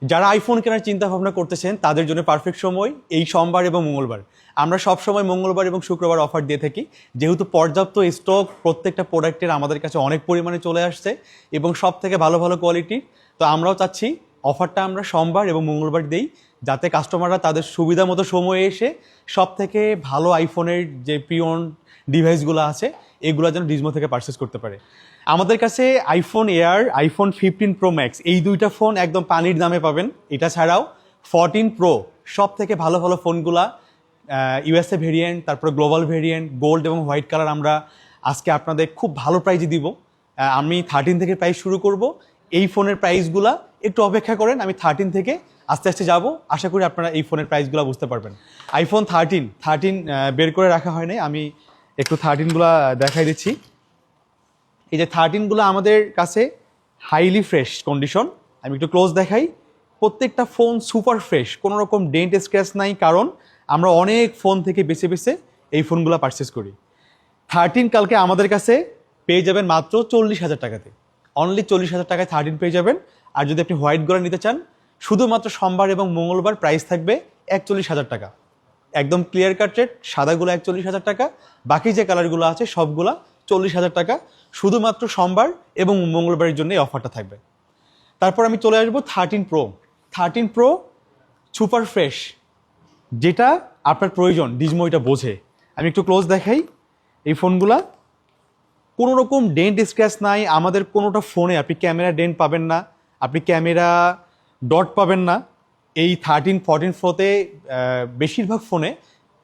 যারা আইফোন কেনার চিন্তা ভাবনা করতেছেন তাদের জন্য পারফেক্ট সময় এই সোমবার এবং মঙ্গলবার। আমরা সব সময় মঙ্গলবার এবং শুক্রবার অফার দিয়ে থাকি, যেহেতু পর্যাপ্ত স্টক প্রত্যেকটা প্রোডাক্টের আমাদের কাছে অনেক পরিমাণে চলে আসছে এবং সব থেকে ভালো ভালো কোয়ালিটির। তো আমরাও চাচ্ছি অফারটা আমরা সোমবার এবং মঙ্গলবার দিই, যাতে কাস্টমাররা তাদের সুবিধা মতো সময়ে এসে সব থেকে ভালো আইফোনের যে প্রিয়ন ডিভাইসগুলো আছে এগুলো যেন ডিজমো থেকে পারচেস করতে পারে। আমাদের কাছে iPhone air, iPhone 15 pro max এই দুইটা ফোন একদম পানির দামে পাবেন। এটা ছাড়াও 14 প্রো সব থেকে ভালো ভালো ফোনগুলা ইউএসএ ভেরিয়েন্ট, তারপরে গ্লোবাল ভেরিয়েন্ট, গোল্ড এবং হোয়াইট কালার আমরা আজকে আপনাদের খুব ভালো প্রাইজে দিব। আমি 13 থেকে প্রাইস শুরু করব। এই ফোনের প্রাইসগুলা একটু অপেক্ষা করেন, আমি 13 থেকে আস্তে আস্তে যাব। আশা করি আপনারা এই ফোনের প্রাইসগুলো বুঝতে পারবেন। আইফোন 13 বের করে রাখা হয় নাই, আমি একটু 13গুলা দেখাই দিচ্ছি। এই যে 13গুলো আমাদের কাছে হাইলি ফ্রেশ কন্ডিশন। আমি একটু ক্লোজ দেখাই। প্রত্যেকটা ফোন সুপার ফ্রেশ, কোনো রকম ডেন্ট স্ক্র্যাচ নাই, কারণ আমরা অনেক ফোন থেকে বেছে বেছে এই ফোনগুলো পারচেস করি। 13 কালকে আমাদের কাছে পেয়ে যাবেন মাত্র 40,000 টাকাতে। অনলি 40,000 টাকায় 13 পেয়ে যাবেন। আর যদি আপনি হোয়াইট গোল্ড নিতে চান, শুধুমাত্র সোমবার এবং মঙ্গলবার প্রাইস থাকবে 41,000 টাকা। একদম ক্লিয়ার কাট রেট, সাদাগুলো 41,000 টাকা, বাকি যে কালারগুলো আছে সবগুলা 40,000 টাকা। শুধুমাত্র সোমবার এবং মঙ্গলবারের জন্য এই অফারটা থাকবে। তারপর আমি চলে আসবো 13 প্রো। 13 প্রো সুপার ফ্রেশ, যেটা আপনার প্রয়োজন ডিজমো এটা বোঝে। আমি একটু ক্লোজ দেখাই। এই ফোনগুলা কোনো রকম ডেন্ট স্ক্র্যাচ নাই। আমাদের কোনোটা ফোনে আপনি ক্যামেরা ডেন্ট পাবেন না, আপনি ক্যামেরা ডট পাবেন না। এই 13, 14 প্রোতে বেশিরভাগ ফোনে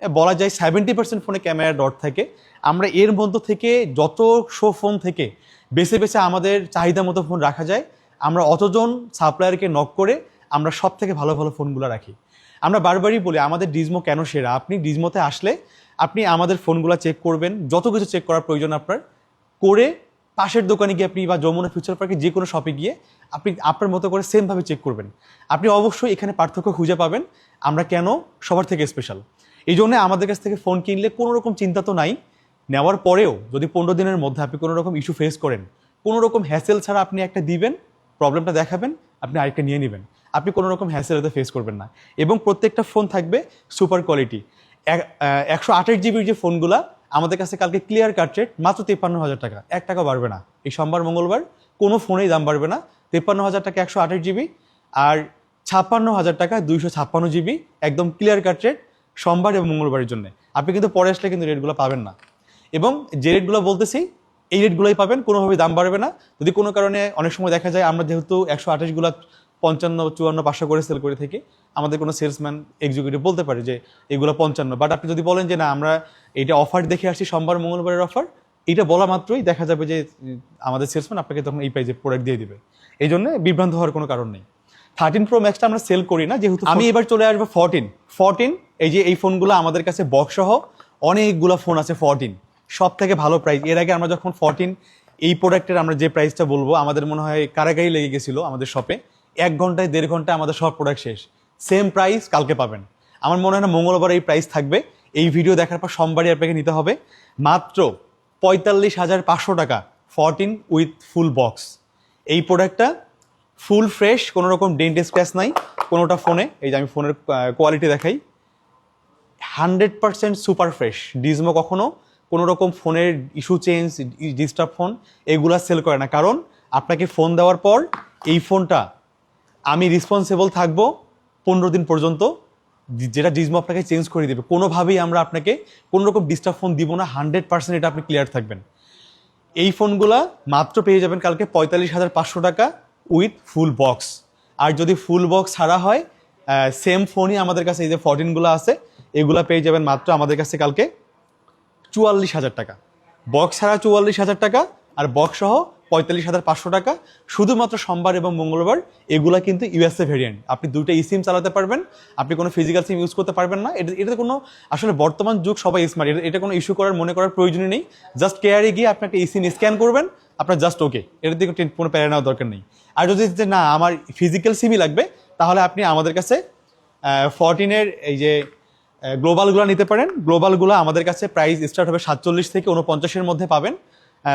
বলা যায় 70% ফোনে ক্যামেরা ডট থাকে। আমরা এর মধ্য থেকে যত ফোন থেকে বেছে বেছে আমাদের চাহিদা মতো ফোন রাখা যায়। আমরা অতজন সাপ্লায়ারকে নক করে আমরা সব থেকে ভালো ভালো ফোনগুলো রাখি। আমরা বারবারই বলি আমাদের ডিজমো কেন সেরা। আপনি ডিজমোতে আসলে আপনি আমাদের ফোনগুলো চেক করবেন, যত কিছু চেক করার প্রয়োজন আপনার করে পাশের দোকানে গিয়ে আপনি বা যমুনা ফিউচার পার্কে যে কোনো শপে গিয়ে আপনি আপনার মতো করে সেমভাবে চেক করবেন। আপনি অবশ্যই এখানে পার্থক্য খুঁজে পাবেন আমরা কেন সবার থেকে স্পেশাল। এই জন্য আমাদের কাছ থেকে ফোন কিনলে কোনো রকম চিন্তা তো নাই। নেওয়ার পরেও যদি 15 দিনের মধ্যে আপনি কোনো রকম ইস্যু ফেস করেন, কোনো রকম হ্যাসেল ছাড়া আপনি একটা দিবেন, প্রবলেমটা দেখাবেন, আপনি আরেকটা নিয়ে নেবেন। আপনি কোনো রকম হ্যাসেল এতে ফেস করবেন না। এবং প্রত্যেকটা ফোন থাকবে সুপার কোয়ালিটি। 128 জিবির যে ফোনগুলা আমাদের কাছে কালকে ক্লিয়ার কাট রেট মাত্র 53,000 টাকা। 1 টাকা বাড়বে না। এই সোমবার মঙ্গলবার কোনো ফোনেই দাম বাড়বে না। 53,000 টাকা 128 জিবি, আর 56,000 টাকা 256 জিবি, একদম ক্লিয়ার কাট রেট সোমবার এবং মঙ্গলবারের জন্য। আপনি কিন্তু পরে আসলে কিন্তু রেটগুলো পাবেন না। এবং যে রেটগুলো বলতেছি এই রেটগুলোই পাবেন, কোনোভাবেই দাম বাড়বে না। যদি কোনো কারণে অনেক সময় দেখা যায় আমরা যেহেতু 128গুলো 55, 54, 500 করে সেল করে থাকি, আমাদের কোনো সেলসম্যান এক্সিকিউটিভ বলতে পারে যে এগুলো 55, বাট আপনি যদি বলেন যে না আমরা এইটা অফার দেখে আসছি সোমবার মঙ্গলবারের অফার, এইটা বলা মাত্রই দেখা যাবে যে আমাদের সেলসম্যান আপনাকে তখন এই প্রাইজে প্রোডাক্ট দিয়ে দিবে। এই জন্য বিভ্রান্ত হওয়ার কোনো কারণ নেই। 13 প্রো ম্যাক্সটা আমরা সেল করি না যেহেতু। আমি এবার চলে আসবো 14। এই যে এই ফোনগুলো আমাদের কাছে বক্স সহ অনেকগুলো ফোন আছে। 14 সব থেকে ভালো প্রাইস। এর আগে আমরা যখন 14 এই প্রোডাক্টের আমরা যে প্রাইসটা বলবো, আমাদের মনে হয় কারাগারি লেগে গেছিলো আমাদের শপে। 1 ঘন্টায় 1.5 ঘন্টায় আমাদের সব প্রোডাক্ট শেষ। সেম প্রাইস কালকে পাবেন। আমার মনে হয় না মঙ্গলবার এই প্রাইস থাকবে। এই ভিডিও দেখার পর সোমবারই আপনাকে নিতে হবে মাত্র 45,500 টাকা 14 উইথ ফুল বক্স। এই প্রোডাক্টটা ফুল ফ্রেশ, কোনো রকম ডেন্ট স্ক্র্যাচ নাই কোনোটা ফোনে। এই যে আমি ফোনের কোয়ালিটি দেখাই, 100% সুপার ফ্রেশ। ডিজমো কখনো কোনো রকম ফোনের ইস্যু চেঞ্জ, ডিস্টার্ব ফোন এগুলা সেল করে না, কারণ আপনাকে ফোন দেওয়ার পর এই ফোনটা আমি রেসপন্সিবল থাকবো 15 দিন পর্যন্ত, যেটা ডিজমো আপনাকে চেঞ্জ করে দেবে। কোনোভাবেই আমরা আপনাকে কোনো রকম ডিস্টার্ব ফোন দিব না। 100% এটা আপনি ক্লিয়ার থাকবেন। এই ফোনগুলা মাত্র পেয়ে যাবেন কালকে 45,500 টাকা উইথ ফুল বক্স। আর যদি ফুল বক্স ছাড়া হয় সেম ফোনই আমাদের কাছে এই যে 14গুলো আছে, এগুলা পেয়ে যাবেন মাত্র আমাদের কাছে কালকে 44,000 টাকা। বক্স ছাড়া 44,000 টাকা, আর বক্স সহ 45,500 টাকা। শুধুমাত্র সোমবার এবং মঙ্গলবার। এগুলা কিন্তু ইউএসএ ভেরিয়েন্ট। আপনি দুইটা সিম চালাতে পারবেন, আপনি কোনো ফিজিক্যাল সিম ইউজ করতে পারবেন না। এটাতে কোনো আসলে বর্তমান যুগ সবাই স্মার্ট, এটা কোনো ইস্যু করার মনে করার প্রয়োজনই নেই। জাস্ট কেয়ারে গিয়ে আপনাকে সিম স্ক্যান করবেন, আপনার জাস্ট ওকে। এটার দিকে কোনো প্যারা নেওয়ার দরকার নেই। আর যদি না আমার ফিজিক্যাল সিমই লাগবে, তাহলে আপনি আমাদের কাছে 14-এর এই যে গ্লোবালগুলো নিতে পারেন। গ্লোবালগুলো আমাদের কাছে প্রাইস স্টার্ট হবে 47 থেকে 49-এর মধ্যে পাবেন।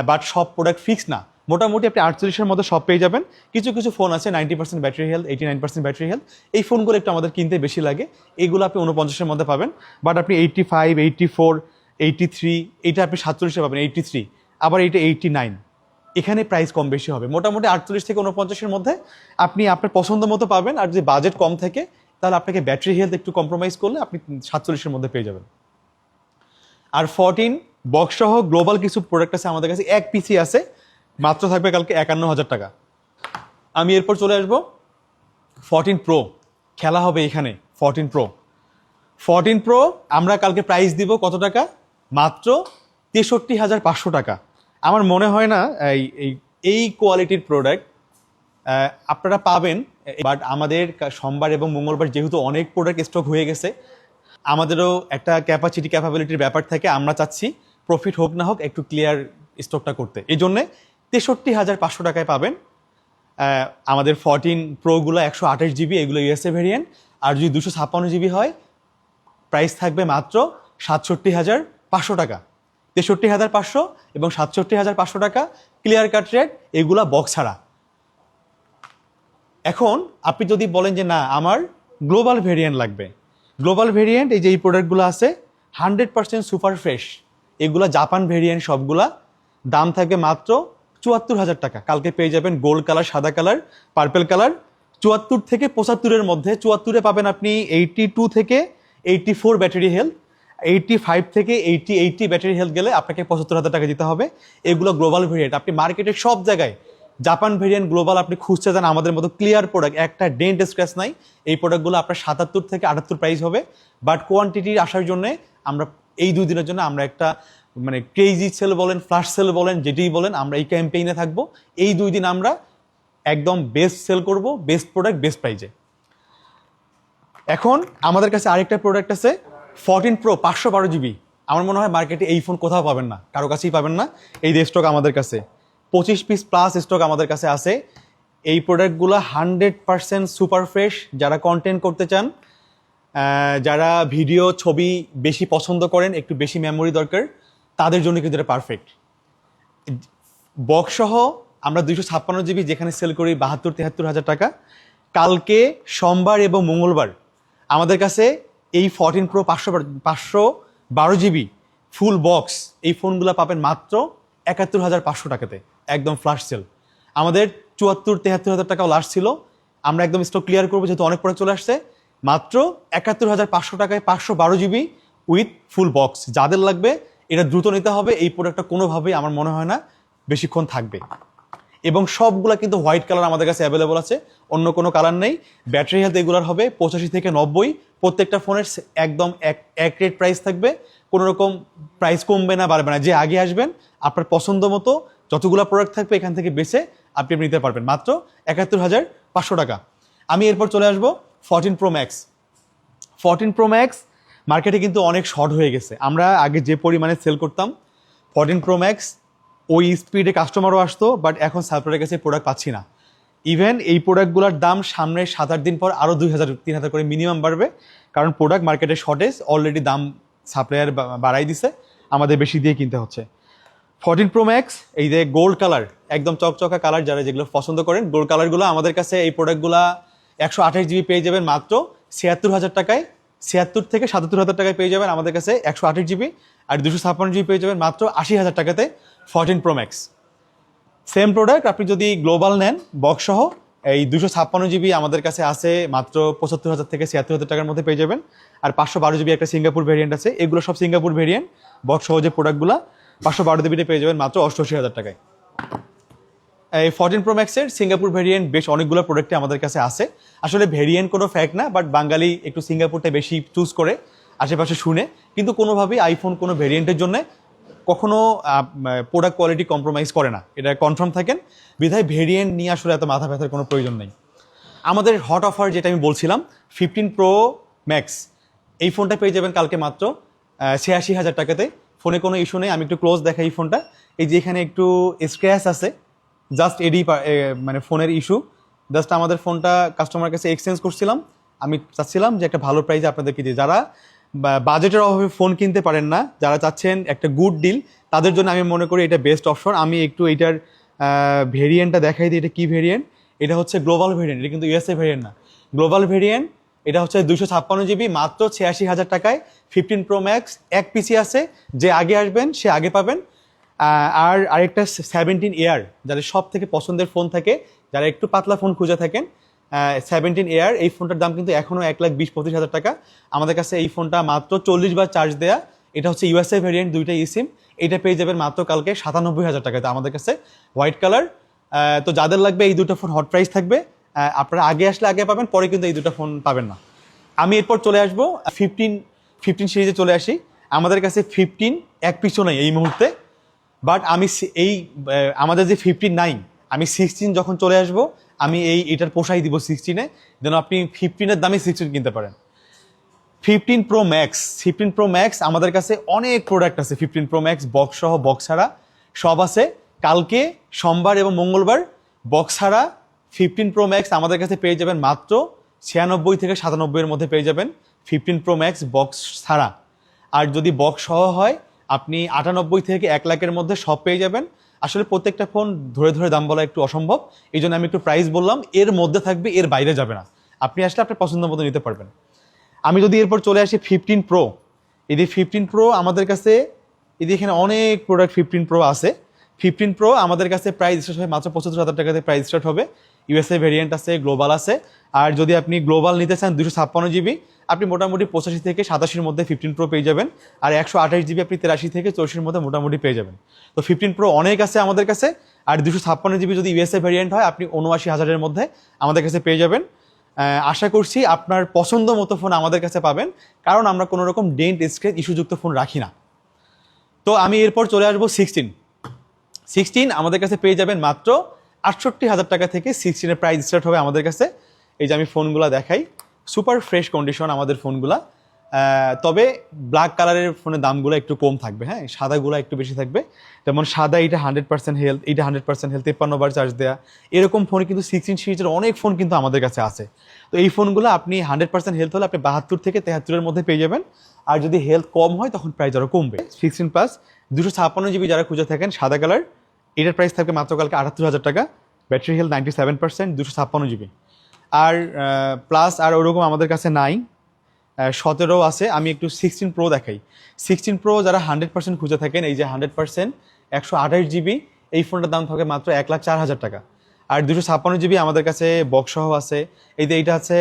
বাট সব প্রোডাক্ট ফিক্স না, মোটামুটি আপনি 48-এর মধ্যে সব পেয়ে যাবেন। কিছু কিছু ফোন আছে 90% ব্যাটারি হেলথ, 89% ব্যাটারি হেলথ, এই ফোনগুলো একটু আমাদের কিনতে বেশি লাগে, এইগুলো আপনি 49-এর মধ্যে পাবেন। বাট আপনি 85, 84, 83, এইটা আপনি 47-এ পাবেন, 83, আবার এইটা 89, এখানে প্রাইস কম বেশি হবে। মোটামুটি 48 থেকে 49-এর মধ্যে আপনি আপনার পছন্দ মতো পাবেন। আর যদি বাজেট কম থাকে তাহলে আপনাকে ব্যাটারি হেলথ একটু কম্প্রোমাইজ করলে আপনি 47-এর মধ্যে পেয়ে যাবেন। আর 14 বক্স সহ গ্লোবাল কিছু প্রোডাক্ট আছে আমাদের কাছে, এক পিসি আছে, মাত্র থাকবে কালকে 51,000 টাকা। আমি এরপর চলে আসবো 14 প্রো, খেলা হবে এখানে 14 প্রো। 14 প্রো আমরা কালকে প্রাইস দিব কত টাকা? মাত্র 63,500 টাকা। আমার মনে হয় না এই কোয়ালিটির প্রোডাক্ট আপনারা পাবেন, বাট আমাদের সোমবার এবং মঙ্গলবার যেহেতু অনেক প্রোডাক্ট স্টক হয়ে গেছে, আমাদেরও একটা ক্যাপাবিলিটির ব্যাপার থাকে, আমরা চাচ্ছি প্রফিট হোক না হোক একটু ক্লিয়ার স্টকটা করতে। এই জন্যে 63,500 টাকায় পাবেন আমাদের 14 প্রোগুলো। 128 জিবি, এগুলো ইউএসএ ভেরিয়েন্ট। আর যদি 256 জিবি হয় প্রাইস থাকবে মাত্র 67,500 টাকা। 63,500 এবং 67,500 টাকা ক্লিয়ার কাট রেট, এগুলা বক্স ছাড়া। এখন আপনি যদি বলেন যে না আমার গ্লোবাল ভেরিয়েন্ট লাগবে, গ্লোবাল ভেরিয়েন্ট এই যে এই প্রোডাক্টগুলো আছে 100% সুপার ফ্রেশ, এগুলা জাপান ভেরিয়েন্ট সবগুলা, দাম থাকবে মাত্র 74,000 টাকা। কালকে পেয়ে যাবেন গোল্ড কালার, সাদা কালার, পার্পেল কালার। 74 থেকে 75-এর মধ্যে, 74-এ পাবেন আপনি 82 থেকে 84 ব্যাটারি হেলথ, 85 থেকে 80 ব্যাটারি হেলথ গেলে আপনাকে 75,000 টাকা দিতে হবে। এগুলো গ্লোবাল ভেরিয়েন্ট। আপনি মার্কেটের সব জায়গায় জাপান ভেরিয়েন্ট গ্লোবাল আপনি খুঁজতে যান, আমাদের মতো ক্লিয়ার প্রোডাক্ট, একটা ডেন্ট স্ক্র্যাচ নাই, এই প্রোডাক্টগুলো আপনার 77 থেকে 78 প্রাইস হবে। বাট কোয়ান্টিটি আসার জন্য আমরা এই 2 দিনের জন্য আমরা একটা মানে ক্রেজি সেল বলেন, ফ্ল্যাশ সেল বলেন, যেটাই বলেন, আমরা এই ক্যাম্পেইনে থাকবো। এই 2 দিন আমরা একদম বেস্ট সেল করব, বেস্ট প্রোডাক্ট বেস্ট প্রাইজে। এখন আমাদের কাছে আরেকটা প্রোডাক্ট আছে 14 প্রো 512 জিবি। আমার মনে হয় মার্কেটে এই ফোন কোথাও পাবেন না, কারো কাছেই পাবেন না। এই যে স্টক আমাদের কাছে 25 পিস প্লাস স্টক আমাদের কাছে আছে। এই প্রোডাক্টগুলো 100% সুপার ফ্রেশ। যারা কন্টেন্ট করতে চান, যারা ভিডিও ছবি বেশি পছন্দ করেন, একটু বেশি মেমোরি দরকার, তাদের জন্য কিন্তু এটা পারফেক্ট। বক্স সহ আমরা 256 জিবি যেখানে সেল করি 72-73 হাজার টাকা। কালকে সোমবার এবং মঙ্গলবার আমাদের কাছে এই 14 প্রো 512 জিবি ফুল বক্স এই ফোনগুলো পাবেন মাত্র 71,500 টাকাতে, একদম ফ্ল্যাশ সেল। আমাদের 74-73 হাজার টাকাও লাস্ট ছিল, আমরা একদম স্টক ক্লিয়ার করবো যেহেতু অনেক প্রোডাক্ট চলে আসছে। মাত্র 71,500 টাকায় 512 জিবি উইথ ফুল বক্স। যাদের লাগবে এটা দ্রুত নিতে হবে, এই প্রোডাক্টটা কোনোভাবেই আমার মনে হয় না বেশিক্ষণ থাকবে। এবং সবগুলা কিন্তু হোয়াইট কালার আমাদের কাছে অ্যাভেলেবল আছে, অন্য কোনো কালার নেই। ব্যাটারি হেলথ এগুলার হবে 85 থেকে 90। প্রত্যেকটা ফোনের একদম এক রেট প্রাইস থাকবে, কোনো রকম প্রাইস কমবে না বাড়বে না। যে আগে আসবেন আপনার পছন্দ মতো যতগুলো প্রোডাক্ট থাকবে এখান থেকে বেছে আপনি নিতে পারবেন মাত্র 71,500 টাকা। আমি এরপর চলে আসবো 14 প্রো ম্যাক্স। 14 প্রো ম্যাক্স মার্কেটে কিন্তু অনেক শর্ট হয়ে গেছে। আমরা আগে যে পরিমাণে সেল করতাম 14 প্রো ম্যাক্স, ওই স্পিডে কাস্টমারও আসতো, বাট এখন সাপ্লাইয়ের কাছে প্রোডাক্ট পাচ্ছি না। ইভেন এই প্রোডাক্টগুলোর দাম সামনে 7-8 দিন পর আরও 2,000-3,000 করে মিনিমাম বাড়বে, কারণ প্রোডাক্ট মার্কেটে শর্টেজ, অলরেডি দাম সাপ্লায়ার বাড়াই দিছে, আমাদের বেশি দিয়ে কিনতে হচ্ছে। 14 প্রো ম্যাক্স এই যে গোল্ড কালার, একদম চকচকা কালার, যারা যেগুলো পছন্দ করেন গোল্ড কালারগুলো আমাদের কাছে এই প্রোডাক্টগুলো 128 জিবি পেয়ে যাবেন মাত্র 76,000 টাকায়। 76 থেকে 77,000 টাকায় পেয়ে যাবেন আমাদের কাছে 128 জিবি। আর 256 জিবি পেয়ে যাবেন মাত্র 80,000 টাকাতে 14 প্রো ম্যাক্স। সেম প্রোডাক্ট আপনি যদি গ্লোবাল নেন বক্স সহ, এই 256 জিবি আমাদের কাছে আছে মাত্র 75,000 থেকে 76,000 টাকার মধ্যে পেয়ে যাবেন। আর 512 জিবি একটা সিঙ্গাপুর ভেরিয়েন্ট আছে, এগুলো সব সিঙ্গাপুর ভেরিয়েন্ট। বক্স সহ যে প্রোডাক্টগুলো 512 জিবিতে পেয়ে যাবেন মাত্র 88,000 টাকায়। এই 14 প্রো ম্যাক্সের সিঙ্গাপুর ভেরিয়েন্ট বেশ অনেকগুলো প্রোডাক্টে আমাদের কাছে আছে। আসলে ভেরিয়েন্ট কোনো ফ্যাক্ট না, বাট বাঙালি একটু সিঙ্গাপুরটা বেশি চুজ করে আশেপাশে শুনে, কিন্তু কোনোভাবেই আইফোন কোনো ভেরিয়েন্টের জন্য কখনো প্রোডাক্ট কোয়ালিটি কম্প্রোমাইজ করে না, এটা কনফার্ম থাকেন। বিধায় ভেরিয়েন্ট নিয়ে আসলে এত মাথা ব্যথার কোনো প্রয়োজন নেই। আমাদের হট অফার যেটা আমি বলছিলাম 15 প্রো ম্যাক্স, এই ফোনটা পেয়ে যাবেন কালকে মাত্র 86,000 টাকাতে। ফোনে কোনো ইস্যু নেই, আমি একটু ক্লোজ দেখাই এই ফোনটা। এই যে এখানে একটু স্ক্র্যাচ আছে, জাস্ট এডি মানে ফোনের ইস্যু। জাস্ট আমাদের ফোনটা কাস্টমার কাছে এক্সচেঞ্জ করছিলাম, আমি চাচ্ছিলাম যে একটা ভালো প্রাইসে আপনাদেরকে দিই। যারা বাজেটের অভাবে ফোন কিনতে পারেন না, যারা চাচ্ছেন একটা গুড ডিল, তাদের জন্য আমি মনে করি এটা বেস্ট অপশন। আমি একটু এইটার ভেরিয়েন্টটা দেখাই দিই, এটা কী ভেরিয়েন্ট, এটা হচ্ছে গ্লোবাল ভেরিয়েন্ট, এটা কিন্তু ইউএসএ ভেরিয়েন্ট না, গ্লোবাল ভেরিয়েন্ট। এটা হচ্ছে 256 জিবি, মাত্র 86,000 টাকায় 15 প্রো ম্যাক্স। এক পিসি আছে, যে আগে আসবেন সে আগে পাবেন। আর আরেকটা 17 এয়ার, যাদের সব থেকে পছন্দের ফোন থাকে, যারা একটু পাতলা ফোন খুঁজে থাকেন, 17 এয়ার, এই ফোনটার দাম কিন্তু এখনও 1,20-25,000 টাকা। আমাদের কাছে এই ফোনটা মাত্র 40 বার চার্জ দেয়া, এটা হচ্ছে ইউএসএ ভেরিয়েন্ট, দুইটা ইসিম। এটা পেয়ে যাবেন মাত্র কালকে 97,000 টাকাতে আমাদের কাছে, হোয়াইট কালার। তো যাদের লাগবে এই দুটো ফোন হট প্রাইস থাকবে, আপনারা আগে আসলে আগে পাবেন, পরে কিন্তু এই দুটো ফোন পাবেন না। আমি এরপর চলে আসবো 15 সিরিজে চলে আসি। আমাদের কাছে 15 এক পিছু নেই এই মুহূর্তে, বাট আমি এই আমাদের যে 59, আমি 16 যখন চলে আসবো, আমি এটার পোষাই দিব 16-এ, যেন আপনি 15-এর দামে 16 কিনতে পারেন। 15 প্রো ম্যাক্স, 15 প্রো ম্যাক্স আমাদের কাছে অনেক প্রোডাক্ট আছে। 15 প্রো ম্যাক্স বক্স সহ, বক্স ছাড়া সব আছে। কালকে সোমবার এবং মঙ্গলবার বক্স ছাড়া 15 প্রো ম্যাক্স আমাদের কাছে পেয়ে যাবেন মাত্র 96 থেকে 97-এর মধ্যে পেয়ে যাবেন 15 প্রো ম্যাক্স বক্স ছাড়া। আর যদি বক্স সহ হয়, আপনি 98 থেকে 1 লাখের মধ্যে সব পেয়ে যাবেন। আসলে প্রত্যেকটা ফোন ধরে ধরে দাম বলা একটু অসম্ভব, এই জন্য আমি একটু প্রাইস বললাম, এর মধ্যে থাকবে, এর বাইরে যাবে না। আপনি আসলে আপনার পছন্দ মতো নিতে পারবেন। আমি যদি এরপর চলে আসি 15 প্রো, এই 15 প্রো আমাদের কাছে, এখানে অনেক প্রোডাক্ট 15 প্রো আছে। 15 প্রো আমাদের কাছে প্রাইস স্টার্ট হবে মাত্র 75,000 টাকাতে, প্রাইস স্টার্ট হবে। ইউএসএ ভেরিয়েন্ট আছে, গ্লোবাল আছে। আর যদি আপনি গ্লোবাল নিতে চান 256 জিবি, আপনি মোটামুটি 85 থেকে 87-এর মধ্যে 15 প্রো পেয়ে যাবেন। আর 128 জিবি আপনি 83 থেকে 84-এর মধ্যে মোটামুটি পেয়ে যাবেন। তো 15 প্রো অনেক আছে আমাদের কাছে। আর 256 জিবি যদি ইউএসএ ভেরিয়েন্ট হয়, আপনি 79,000-এর মধ্যে আমাদের কাছে পেয়ে যাবেন। আশা করছি আপনার পছন্দ মতো ফোন আমাদের কাছে পাবেন, কারণ আমরা কোনো রকম ডেন্ট স্ক্র্যাচ ইস্যুযুক্ত ফোন রাখি না। তো আমি এরপর চলে আসবো 16 আমাদের কাছে পেয়ে যাবেন মাত্র 68,000 টাকা থেকে। 16-এর প্রাইস স্টার্ট হবে আমাদের কাছে। এই যে আমি ফোনগুলো দেখাই, সুপার ফ্রেশ কন্ডিশন আমাদের ফোনগুলা। তবে ব্ল্যাক কালারের ফোনের দামগুলো একটু কম থাকবে, হ্যাঁ, সাদাগুলো একটু বেশি থাকবে। যেমন সাদা, এটা 100% হেলথ, এটা 100% হেলথ, 53 বার চার্জ দেওয়া, এরকম ফোন কিন্তু 16 সিরিজের অনেক ফোন কিন্তু আমাদের কাছে আছে। তো এই ফোনগুলো আপনি 100% হেলথ হলে আপনি 72 থেকে 73-এর মধ্যে পেয়ে যাবেন। আর যদি হেলথ কম হয়, তখন প্রাইস আরও কমবে। 16 প্লাস 256 জিবি যারা খুঁজে থাকেন সাদা কালার, এটার প্রাইস থাকবে মাত্র কালকে 78,000 টাকা। Battery health 97%, 256 GB. আর প্লাস আর ওরকম আমাদের কাছে নাই। 17 আছে। আমি একটু 16 প্রো দেখাই। 16 প্রো যারা 100% খুঁজে থাকেন, এই যে 100% 128 জিবি, এই ফোনটার দাম থাকে মাত্র 1,04,000 টাকা। আর 256 জিবি আমাদের কাছে বক্স সহ আছে। এই যে এইটা আছে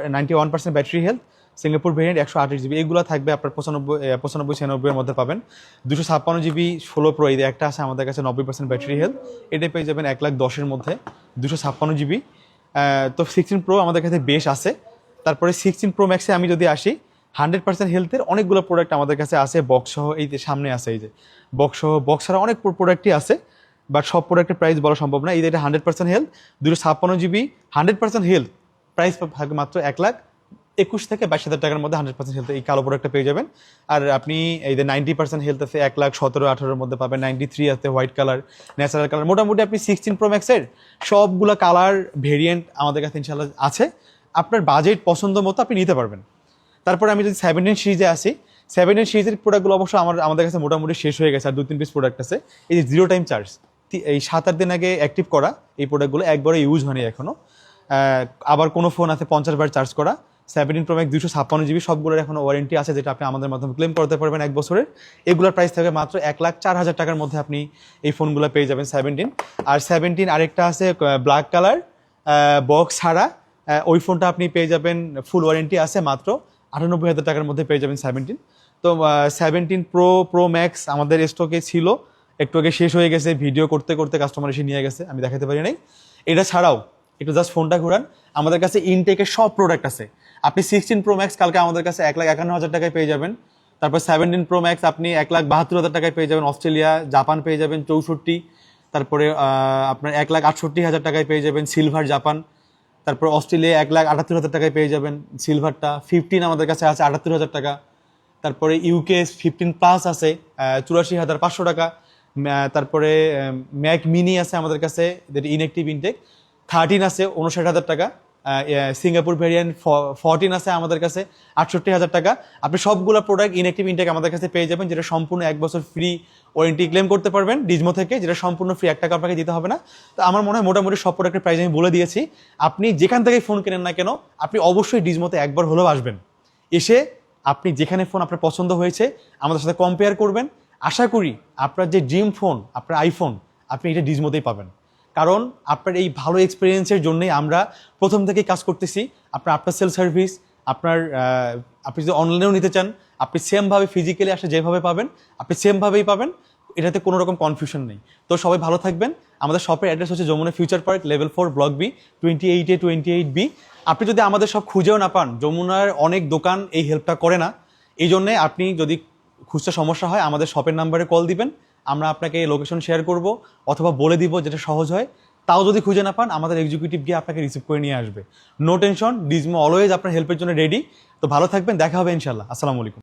91% battery health, Singapore variant, 128 GB. এইগুলো থাকবে আপনার 95-96-এর মধ্যে পাবেন। 256 জিবি 16 প্রো, এই যে একটা আছে আমাদের কাছে 90% ব্যাটারি হেলথ, এটা পেয়ে যাবেন 1,10,000-এর মধ্যে 256 জিবি। তো 16 প্রো আমাদের কাছে বেশ আছে। তারপরে 16 প্রো ম্যাক্সে আমি যদি আসি, 100% হেলথের অনেকগুলো প্রোডাক্ট আমাদের কাছে আছে বক্স সহ। এই যে সামনে আছে, এই যে বক্স সহ, বক্স ছাড়া অনেক প্রোডাক্টই আছে, বাট সব প্রোডাক্টের প্রাইস বলা সম্ভব না। এই যে এটা 100% হেলথ, 256 জিবি 100% হেলথ, প্রাইস থাকবে মাত্র 1,21,000 থেকে 22,000 টাকার মধ্যে 100% হেলথ এই কালো প্রোডাক্টটা পেয়ে যাবেন। আর আপনি এই যে 90% হেলথ আছে 1,17,18-এর মধ্যে পাবেন। 93 আছে হোয়াইট কালার, ন্যাচারাল কালার। মোটামুটি আপনি 16 প্রো ম্যাক্সের সবগুলো কালার ভেরিয়েন্ট আমাদের কাছে ইনশাল্লাহ আছে। আপনার বাজেট পছন্দ মতো আপনি নিতে পারবেন। তারপরে আমি যদি 17 সিরিজে আসি, 17 সিরিজের প্রোডাক্টগুলো অবশ্য আমাদের কাছে মোটামুটি শেষ হয়ে গেছে। আর 2-3 পিস প্রোডাক্ট আছে। এই যে 0 টাইম চার্জ, এই 7-8 দিন আগে অ্যাক্টিভ করা এই প্রোডাক্টগুলো একবারে ইউজ হয়নি এখনও। আবার কোনো ফোন আছে 50 বার চার্জ করা। 17 প্রো ম্যাক্স 256 জিবি, সবগুলোর এখনো ওয়ারেন্টি আছে, যেটা আপনি আমাদের মাধ্যমে ক্লেম করতে পারবেন 1 বছরের। এগুলোর প্রাইস থাকবে মাত্র 1,04,000 টাকার মধ্যে আপনি এই ফোনগুলো পেয়ে যাবেন 17। আর 17 আরেকটা আছে ব্ল্যাক কালার, বক্স ছাড়া, ওই ফোনটা আপনি পেয়ে যাবেন, ফুল ওয়ারেন্টি আছে, মাত্র 98,000 টাকার মধ্যে পেয়ে যাবেন 17। তো 17 প্রো ম্যাক্স আমাদের স্টকে ছিল, একটু আগে শেষ হয়ে গেছে, ভিডিও করতে করতে কাস্টমার এসে নিয়ে গেছে, আমি দেখাতে পারি নাই। এটা ছাড়াও একটু জাস্ট ফোনটা ঘুরান, আমাদের কাছে ইনটেকের সব প্রোডাক্ট আছে। আপনি 16 প্রো ম্যাক্স কালকে আমাদের কাছে 1,51,000 টাকায় পেয়ে যাবেন। তারপর 17 প্রো ম্যাক্স আপনি 1,72,000 টাকায় পেয়ে যাবেন। অস্ট্রেলিয়া, জাপান পেয়ে যাবেন 64। তারপরে আপনার 1,68,000 টাকায় পেয়ে যাবেন সিলভার জাপান। তারপর অস্ট্রেলিয়া 1,78,000 টাকায় পেয়ে যাবেন সিলভারটা। 15 আমাদের কাছে আছে 78,000 টাকা। তারপরে ইউকে 15 প্লাস আছে 84,500 টাকা। তারপরে ম্যাক মিনি আছে আমাদের কাছে, যেটা ইনঅ্যাক্টিভ ইনটেক, 13 আছে 59,000 টাকা। সিঙ্গাপুর ভ্যারিয়েন্ট 14 আছে আমাদের কাছে 68,000 টাকা। আপনি সবগুলো প্রোডাক্ট ইনঅ্যাক্টিভ ইনটেক আমাদের কাছে পেয়ে যাবেন, যেটা সম্পূর্ণ 1 বছর ফ্রি ওয়ারেন্টি ক্লেম করতে পারবেন ডিজমো থেকে, যেটা সম্পূর্ণ ফ্রি, 1 টাকা আপনাকে দিতে হবে না। তো আমার মনে হয় মোটামুটি সব প্রোডাক্টের প্রাইস আমি বলে দিয়েছি। আপনি যেখান থেকে ফোন কেনেন না কেন, আপনি অবশ্যই ডিজমোতে একবার হলেও আসবেন। এসে আপনি যেখানে ফোন আপনার পছন্দ হয়েছে আমাদের সাথে কম্পেয়ার করবেন। আশা করি আপনার যে ড্রিম ফোন, আপনার আইফোন, আপনি এটা ডিজমোতেই পাবেন। কারণ আপনার এই ভালো এক্সপিরিয়েন্সের জন্যই আমরা প্রথম থেকেই কাজ করতেছি। আপনার আফটার সেল সার্ভিস, আপনি যদি অনলাইনেও নিতে চান, আপনি সেমভাবে ফিজিক্যালি আসে যেভাবে পাবেন আপনি সেমভাবেই পাবেন, এটাতে কোনো রকম কনফিউশন নেই। তো সবাই ভালো থাকবেন। আমাদের শপের অ্যাড্রেস হচ্ছে Jamuna future park, level 4, block B, 28A28B। আপনি যদি আমাদের সব খুঁজেও না পান, যমুনার অনেক দোকান এই হেল্পটা করে না। এই জন্যে আপনি যদি খুঁজতে সমস্যা হয় আমাদের শপের নাম্বারে কল দিবেন, আমরা আপনাকে লোকেশন শেয়ার করব অথবা বলে দিব যেটা সহজ হয়। তাও যদি খুঁজে না পান, আমাদের এক্সিকিউটিভ গিয়ে আপনাকে রিসিভ করে নিয়ে আসবে। নো টেনশন, ডিজমো অলওয়েজ আপনার হেল্পের জন্য রেডি। তো ভালো থাকবেন, দেখা হবে ইনশাল্লাহ। আসসালামু আলাইকুম।